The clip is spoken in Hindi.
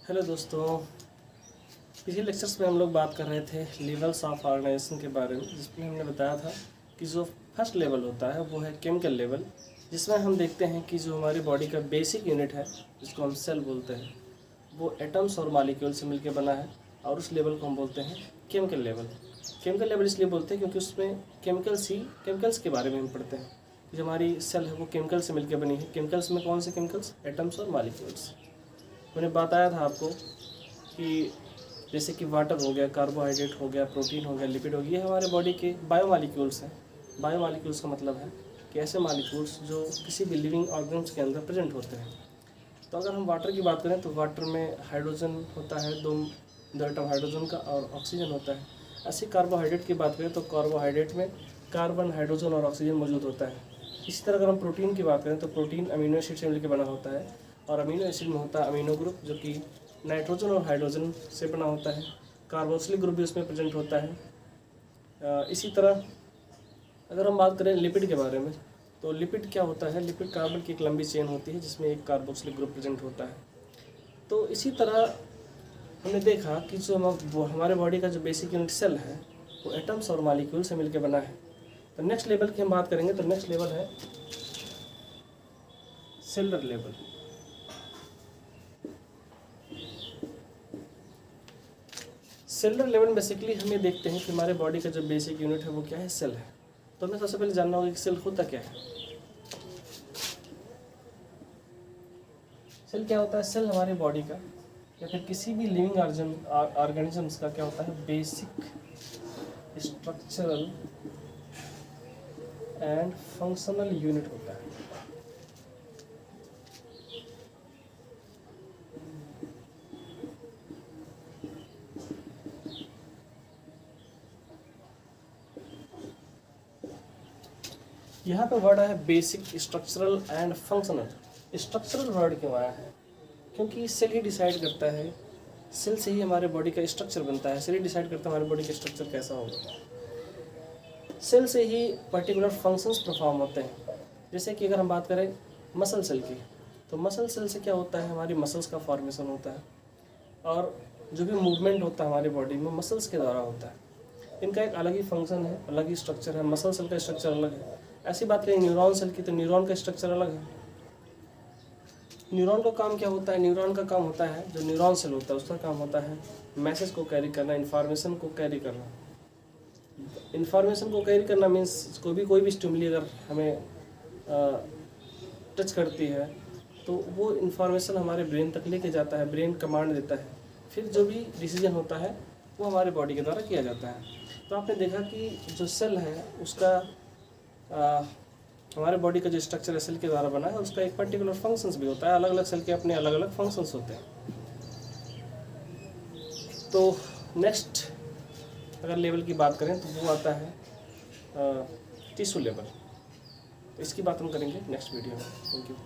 हेलो दोस्तों, पिछले लेक्चर्स में हम लोग बात कर रहे थे लेवल्स ऑफ ऑर्गेनाइजेशन के बारे में, जिसमें हमने बताया था कि जो फर्स्ट लेवल होता है वो है केमिकल लेवल, जिसमें हम देखते हैं कि जो हमारी बॉडी का बेसिक यूनिट है जिसको हम सेल बोलते हैं वो एटम्स और मॉलिक्यूल से मिलकर बना है, और उस लेवल को हम बोलते हैं केमिकल लेवल। केमिकल लेवल इसलिए बोलते हैं क्योंकि उसमें केमिकल्स के बारे में हम पढ़ते हैं कि जो हमारी सेल है वो केमिकल से मिलकर बनी है। केमिकल्स में कौन से केमिकल्स? एटम्स और मॉलिक्यूल्स। मैंने बताया था आपको कि जैसे कि वाटर हो गया, कार्बोहाइड्रेट हो गया, प्रोटीन हो गया, लिपिड हो गया, ये हमारे बॉडी के बायोमॉलिक्यूल्स हैं। बायोमॉलिक्यूल्स का मतलब है कि ऐसे मॉलिक्यूल्स जो किसी भी लिविंग ऑर्गेनिम्स के अंदर प्रेजेंट होते हैं। तो अगर हम वाटर की बात करें तो वाटर में हाइड्रोजन होता है, दो एटम हाइड्रोजन का, और ऑक्सीजन होता है। ऐसे कार्बोहाइड्रेट की बात करें तो कार्बोहाइड्रेट में कार्बन, हाइड्रोजन और ऑक्सीजन मौजूद होता है। इसी तरह अगर हम प्रोटीन की बात करें तो प्रोटीन अमीनो एसिड से मिलकर बना होता है, और अमीनो एसिड में होता है अमीनो ग्रुप जो कि नाइट्रोजन और हाइड्रोजन से बना होता है। कार्बोक्सिलिक ग्रुप भी उसमें प्रेजेंट होता है। इसी तरह अगर हम बात करें लिपिड के बारे में तो लिपिड क्या होता है? लिपिड कार्बन की एक लंबी चेन होती है जिसमें एक कार्बोक्सिलिक ग्रुप प्रेजेंट होता है। तो इसी तरह हमने देखा कि जो हमारे बॉडी का जो बेसिक यूनिट सेल है वो एटम्स और मॉलिक्यूल से मिलकर बना है। तो नेक्स्ट लेवल की हम बात करेंगे तो नेक्स्ट लेवल है cellular level. Cellular level basically हम ये देखते हैं कि हमारे बॉडी का जो बेसिक यूनिट है वो क्या है? सेल है। तो हमें सबसे पहले जानना होगा कि सेल होता क्या है। सेल क्या होता है? सेल हमारी बॉडी का या फिर किसी भी लिविंग ऑर्गेनिजम्स का क्या होता है? Basic structural and functional unit होता है। यहाँ पे वर्ड है basic, structural and functional. Structural word क्यों आया है? क्योंकि सेल ही डिसाइड करता है, सेल से ही हमारे बॉडी का स्ट्रक्चर बनता है। सेल ही डिसाइड करता है हमारे बॉडी का स्ट्रक्चर कैसा होगा। सेल से ही पर्टिकुलर फंक्शंस परफॉर्म होते हैं। जैसे कि अगर हम बात करें मसल सेल की, तो मसल सेल से क्या होता है? हमारी मसल्स का फॉर्मेशन होता है, और जो भी मूवमेंट होता है हमारी बॉडी में मसल्स के द्वारा होता है। इनका एक अलग ही फंक्शन है, अलग ही स्ट्रक्चर है। मसल सेल का स्ट्रक्चर अलग है। ऐसी बात करें न्यूरॉन सेल की तो न्यूरॉन का स्ट्रक्चर अलग है। न्यूरॉन का काम क्या होता है? न्यूरॉन का काम होता है, जो न्यूरॉन सेल होता है उसका काम होता है मैसेज को कैरी करना, इन्फॉर्मेशन को कैरी करना। इन्फॉर्मेशन को कैरी करना मीन्स कोई भी स्टिमुली अगर हमें टच करती है तो वो इन्फॉर्मेशन हमारे ब्रेन तक लेके जाता है, ब्रेन कमांड देता है, फिर जो भी डिसीजन होता है वो हमारे बॉडी के द्वारा किया जाता है। तो आपने देखा कि जो सेल है उसका हमारे बॉडी का जो स्ट्रक्चर है सेल के द्वारा बना है, उसका एक पर्टिकुलर फंक्शंस भी होता है। अलग अलग सेल के अपने अलग अलग फंक्शंस होते हैं। तो नेक्स्ट अगर लेवल की बात करें तो वो आता है टिश्यू लेवल। तो इसकी बात हम करेंगे नेक्स्ट वीडियो में। Thank you.